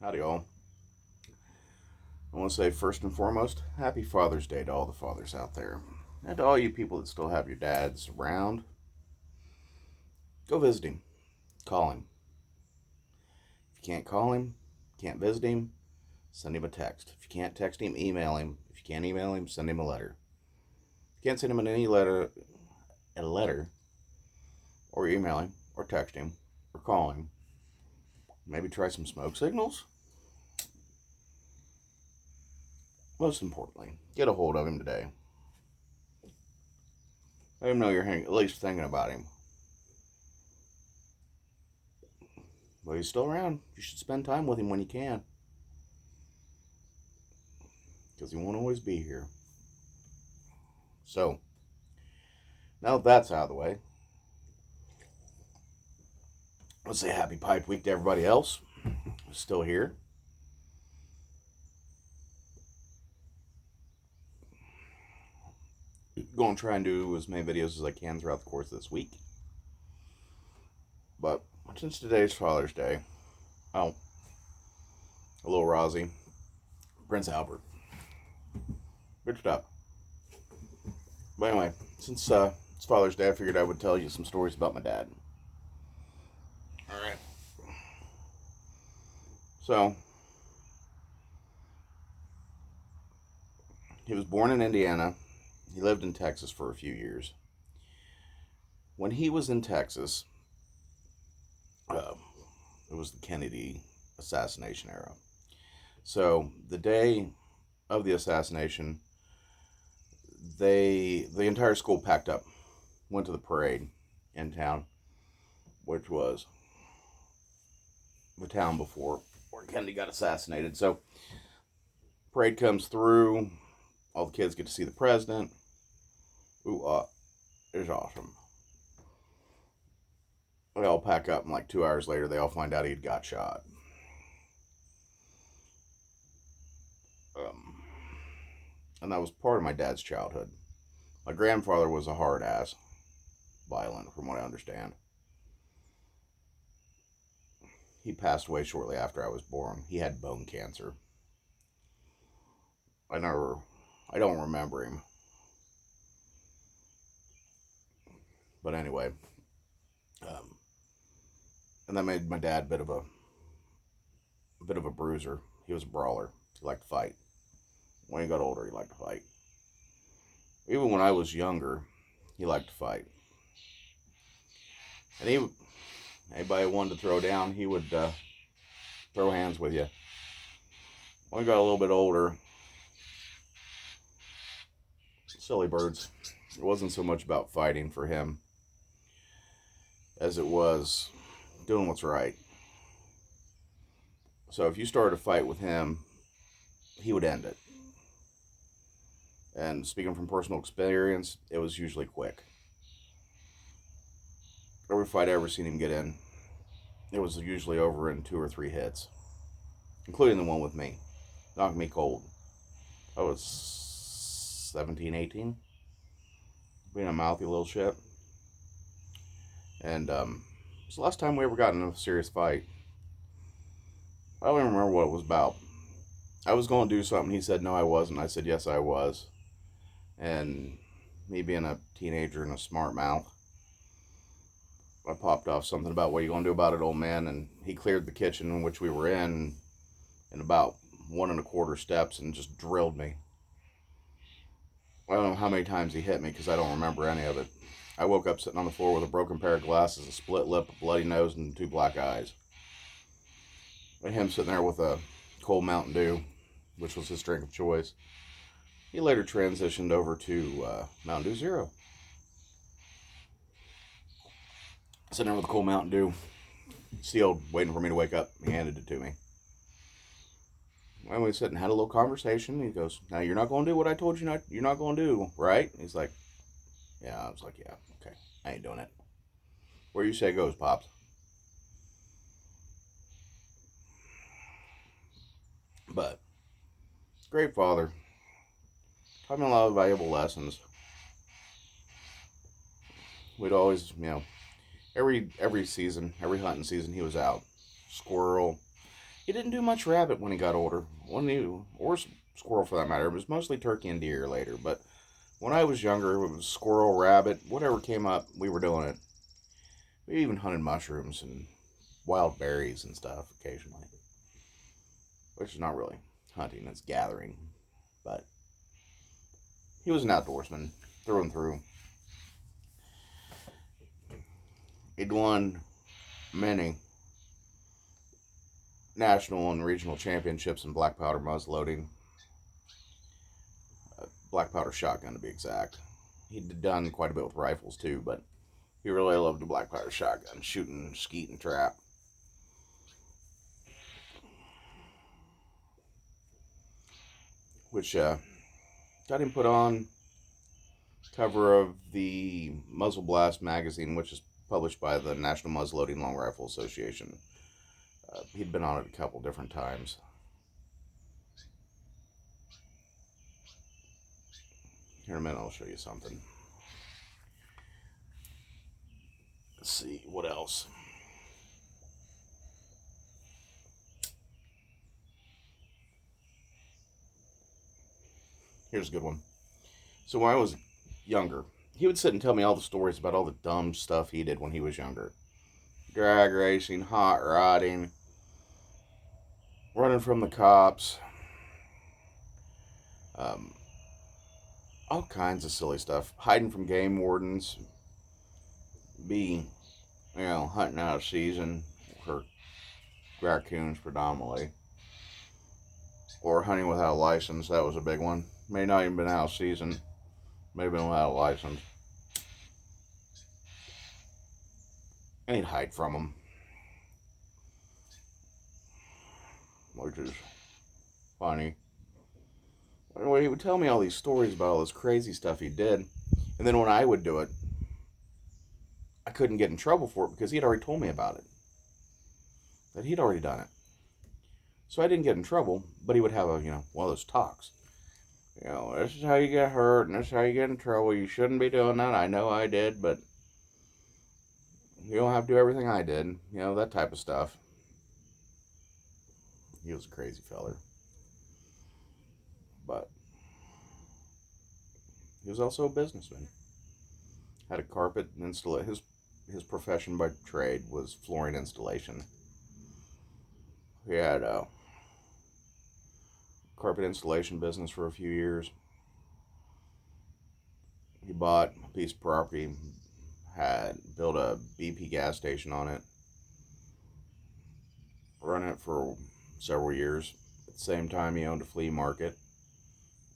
Howdy, all. I want to say first and foremost, happy Father's Day to all the fathers out there. And to all you people that still have your dads around, go visit him. Call him. If you can't call him, can't visit him, send him a text. If you can't text him, email him. If you can't email him, send him a letter. If you can't send him a letter, or email him, or text him, or call him, maybe try some smoke signals. Most importantly, get a hold of him today. Let him know you're at least thinking about him. But he's still around. You should spend time with him when you can. Because he won't always be here. So, now that that's out of the way, let's say happy Pipe Week to everybody else who's still here. Going to try and do as many videos as I can throughout the course of this week. But since today's Father's Day, oh, a little Rosie, Prince Albert, bitched up. But anyway, since it's Father's Day, I figured I would tell you some stories about my dad. Alright. So, he was born in Indiana. He lived in Texas for a few years. When he was in Texas, it was the Kennedy assassination era. So, the day of the assassination, the entire school packed up, went to the parade in town, which was the town before where Kennedy got assassinated. So, parade comes through, all the kids get to see the president. Ooh, it's awesome. They all pack up, and like 2 hours later, they all find out he'd got shot. And that was part of my dad's childhood. My grandfather was a hard ass, violent, from what I understand. He passed away shortly after I was born. He had bone cancer. I don't remember him. But anyway, and that made my dad a bit of a bruiser. He was a brawler. He liked to fight. When he got older, he liked to fight. Even when I was younger, he liked to fight. And anybody wanted to throw down, he would throw hands with you. When he got a little bit older, silly birds. It wasn't so much about fighting for him as it was doing what's right. So if you started a fight with him, he would end it. And speaking from personal experience, it was usually quick. Every fight I ever seen him get in, it was usually over in 2 or 3 hits, including the one with me. Knocked me cold. I was 17, 18, being a mouthy little shit. And it was the last time we ever got in a serious fight. I don't even remember what it was about. I was going to do something. He said, no, I wasn't. I said, yes, I was. And me being a teenager and a smart mouth, I popped off something about what are you going to do about it, old man? And he cleared the kitchen in which we were in about 1.25 steps and just drilled me. I don't know how many times he hit me because I don't remember any of it. I woke up sitting on the floor with a broken pair of glasses, a split lip, a bloody nose, and 2 black eyes. And him sitting there with a cold Mountain Dew, which was his drink of choice. He later transitioned over to Mountain Dew Zero. Sitting there with a cold Mountain Dew, sealed, waiting for me to wake up. He handed it to me. And we sat and had a little conversation. He goes, now you're not going to do what I told you you're not going to do, right? He's like, yeah. I was like, yeah, okay. I ain't doing it. Where you say goes, Pops. But, great father. Taught me a lot of valuable lessons. We'd always, every season, every hunting season he was out. Squirrel. He didn't do much rabbit when he got older. Or squirrel for that matter. It was mostly turkey and deer later. But when I was younger, it was squirrel, rabbit, whatever came up, we were doing it. We even hunted mushrooms and wild berries and stuff occasionally. Which is not really hunting, it's gathering. But he was an outdoorsman, through and through. He'd won many national and regional championships in black powder muzzleloading. Black powder shotgun to be exact. He'd done quite a bit with rifles too, but he really loved the black powder shotgun, shooting skeet and trap. Which got him put on cover of the Muzzle Blast magazine, which is published by the National Muzzleloading Long Rifle Association. He'd been on it a couple different times. Here in a minute, I'll show you something. Let's see, what else? Here's a good one. So when I was younger, he would sit and tell me all the stories about all the dumb stuff he did when he was younger. Drag racing, hot rodding, running from the cops, all kinds of silly stuff. Hiding from game wardens, hunting out of season for raccoons predominantly, or hunting without a license. That was a big one. May not even been out of season, may have been without a license. And he'd hide from them, which is funny. Anyway, he would tell me all these stories about all this crazy stuff he did, and then when I would do it, I couldn't get in trouble for it because he had already told me about it. That he'd already done it. So I didn't get in trouble, but he would have one of those talks. This is how you get hurt, and this is how you get in trouble. You shouldn't be doing that. I know I did, but you don't have to do everything I did. That type of stuff. He was a crazy feller. But he was also a businessman. Had a carpet installation. His profession by trade was flooring installation. He had a carpet installation business for a few years. He bought a piece of property, had built a BP gas station on it, run it for several years. At the same time, he owned a flea market,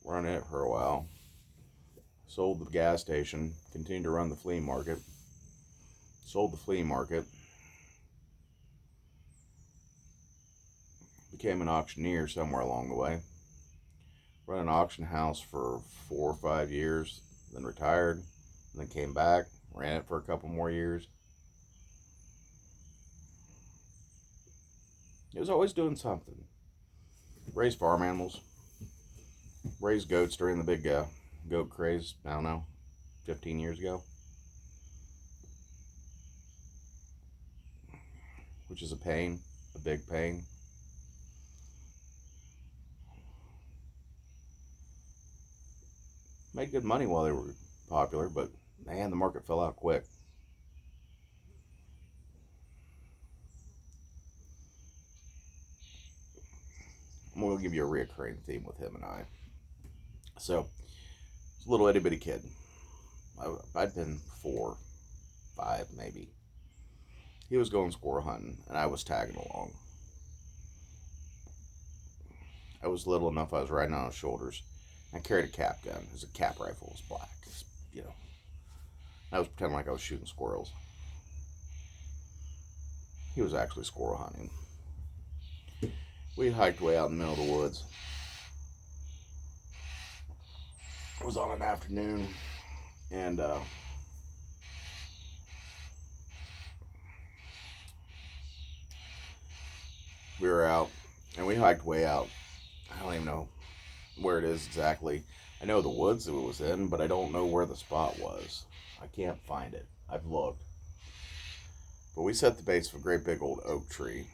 run it for a while, sold the gas station, continued to run the flea market, sold the flea market, became an auctioneer somewhere along the way, run an auction house for 4 or 5 years, then retired, and then came back, ran it for a couple more years. He was always doing something. Raised farm animals, raised goats during the big goat craze, 15 years ago. Which is a pain, a big pain. Made good money while they were popular, but man, the market fell out quick. We'll give you a reoccurring theme with him and I. So, it's a little itty bitty kid. I'd been 4, 5 maybe. He was going squirrel hunting, and I was tagging along. I was little enough I was riding on his shoulders. I carried a cap gun. It was a cap rifle. It was black. I was pretending like I was shooting squirrels. He was actually squirrel hunting. We hiked way out in the middle of the woods. It was on an afternoon, and we were out, and we hiked way out. I don't even know where it is exactly. I know the woods it was in, but I don't know where the spot was. I can't find it. I've looked. But we set the base of a great big old oak tree.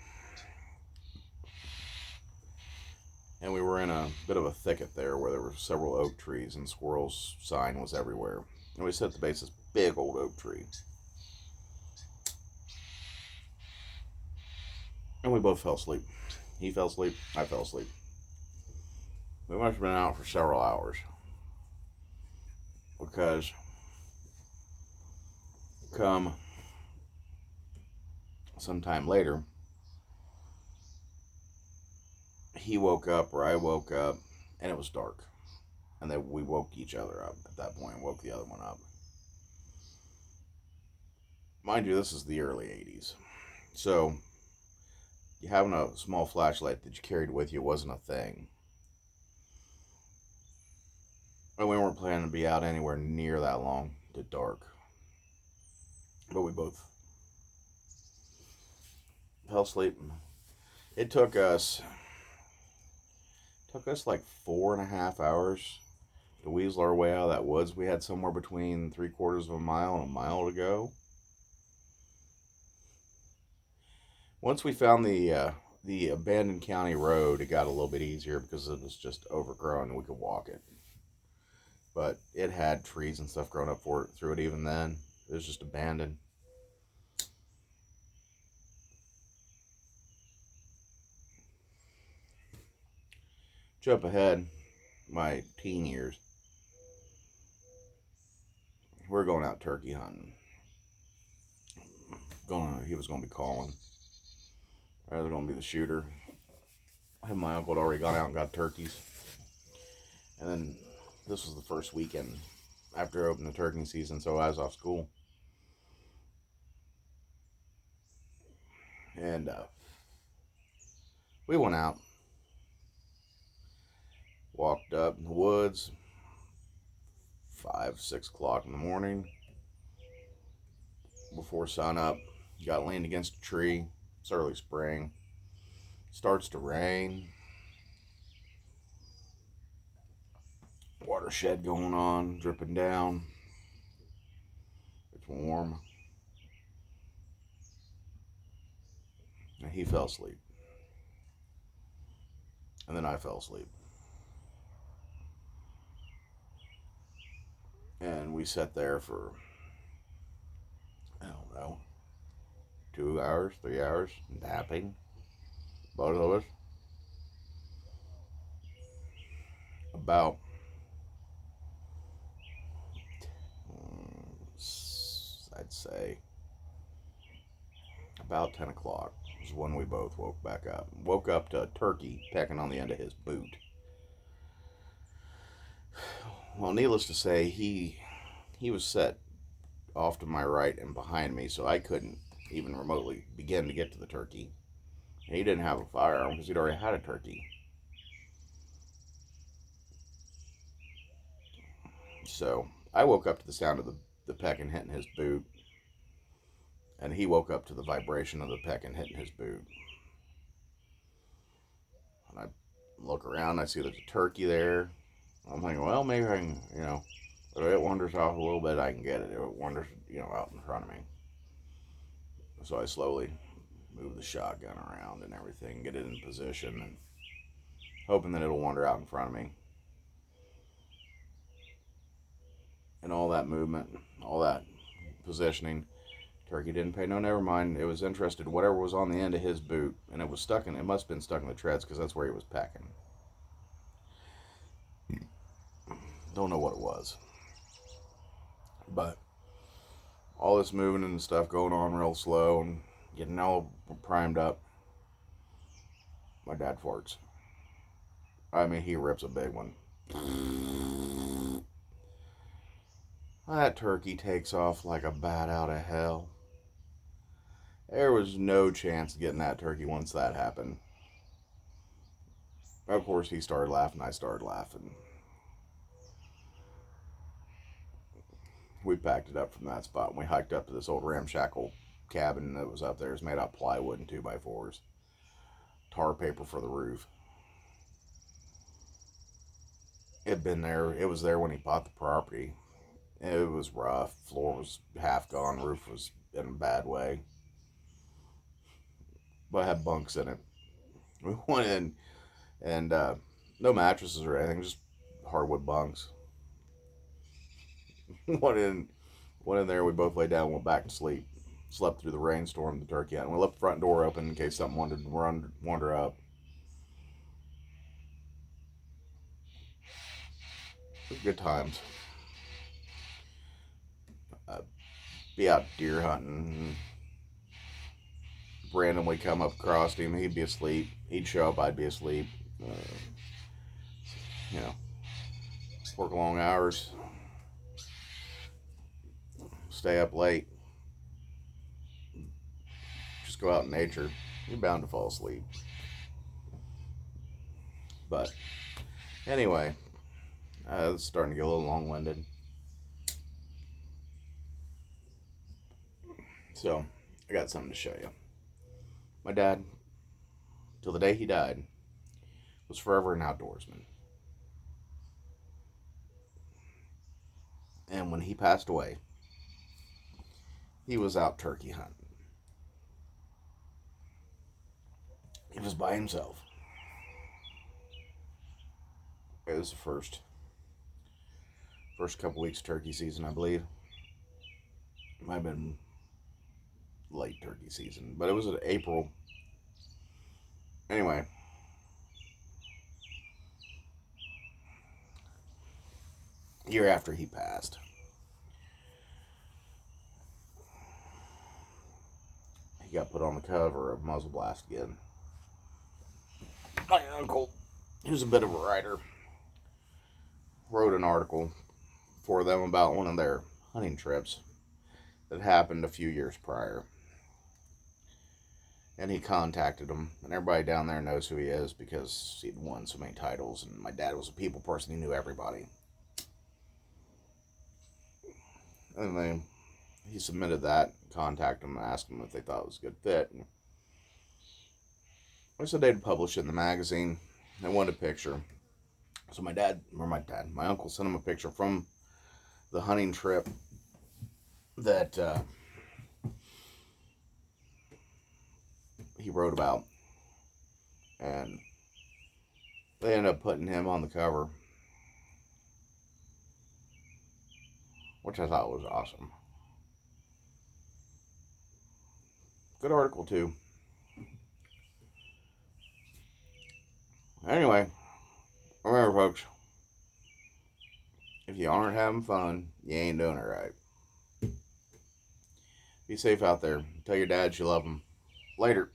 in a bit of a thicket there where there were several oak trees and squirrels' sign was everywhere. And we sat at the base of this big old oak tree. And we both fell asleep. He fell asleep, I fell asleep. We must have been out for several hours. Because come sometime later, he woke up or I woke up and it was dark. And then we woke each other up at that point, woke the other one up. Mind you, this is the early 80s. So, having a small flashlight that you carried with you wasn't a thing. And we weren't planning to be out anywhere near that long to dark. But we both fell asleep. It took us like 4.5 hours to weasel our way out of that woods. We had somewhere between 3/4 of a mile and a mile to go. Once we found the abandoned county road, it got a little bit easier because it was just overgrown and we could walk it. But it had trees and stuff growing up through it even then. It was just abandoned. Jump ahead, my teen years. We're going out turkey hunting. He was going to be calling. I was going to be the shooter. My uncle had already gone out and got turkeys. And then this was the first weekend after opening the turkey season, so I was off school. And we went out, walked up in the woods, 5, 6 o'clock in the morning, before sun up, got leaned against a tree. It's early spring, starts to rain, watershed going on, dripping down, it's warm, and he fell asleep, and then I fell asleep. And we sat there for, I don't know, 2 hours, 3 hours, napping, both of us. About I'd say about 10 o'clock was when we both woke back up. Woke up to a turkey pecking on the end of his boot. Well, needless to say, he was set off to my right and behind me, so I couldn't even remotely begin to get to the turkey. And he didn't have a firearm because he'd already had a turkey. So I woke up to the sound of the pecking hitting his boot, and he woke up to the vibration of the pecking hitting his boot. And I look around, I see there's a turkey there. I'm thinking, well, maybe I can, if it wanders off a little bit, I can get it. If it wanders, out in front of me. So I slowly move the shotgun around and everything, get it in position, and hoping that it'll wander out in front of me. And all that movement, all that positioning, turkey didn't pay no never mind. It was interested in whatever was on the end of his boot, and it must have been stuck in the treads because that's where he was pecking. Don't know what it was. But all this moving and stuff going on real slow and getting all primed up. My dad farts. I mean, he rips a big one. That turkey takes off like a bat out of hell. There was no chance of getting that turkey once that happened. Of course, he started laughing. I started laughing. We packed it up from that spot and we hiked up to this old ramshackle cabin that was up there. It was made out of plywood and 2x4s. Tar paper for the roof. It was there when he bought the property. It was rough. Floor was half gone. Roof was in a bad way. But it had bunks in it. We went in and No mattresses or anything, just hardwood bunks. one in one in there. We both lay down, and went back to sleep. Slept through the rainstorm, the turkey hunt. We left the front door open in case something wanted to wander up. Good times. Be out deer hunting. Brandon would come up across him. He'd be asleep. He'd show up. I'd be asleep. You know, work long hours. Stay up late. Just go out in nature. You're bound to fall asleep. But anyway, it's starting to get a little long-winded. So I got something to show you. My dad, till the day he died, was forever an outdoorsman. And when he passed away, he was out turkey hunting. He was by himself. It was the first couple weeks of turkey season, I believe. It might have been late turkey season, but it was in April. Anyway, year after he passed, he got put on the cover of Muzzle Blast again. My uncle, who's a bit of a writer, wrote an article for them about one of their hunting trips that happened a few years prior. And he contacted him, and everybody down there knows who he is because he'd won so many titles, and my dad was a people person, he knew everybody. And then he submitted that, contacted him, and asked him if they thought it was a good fit. And I said they'd publish it in the magazine. They wanted a picture. So my uncle sent him a picture from the hunting trip that he wrote about. And they ended up putting him on the cover, which I thought was awesome. Good article, too. Anyway, remember, folks, if you aren't having fun, you ain't doing it right. Be safe out there. Tell your dads you love them. Later.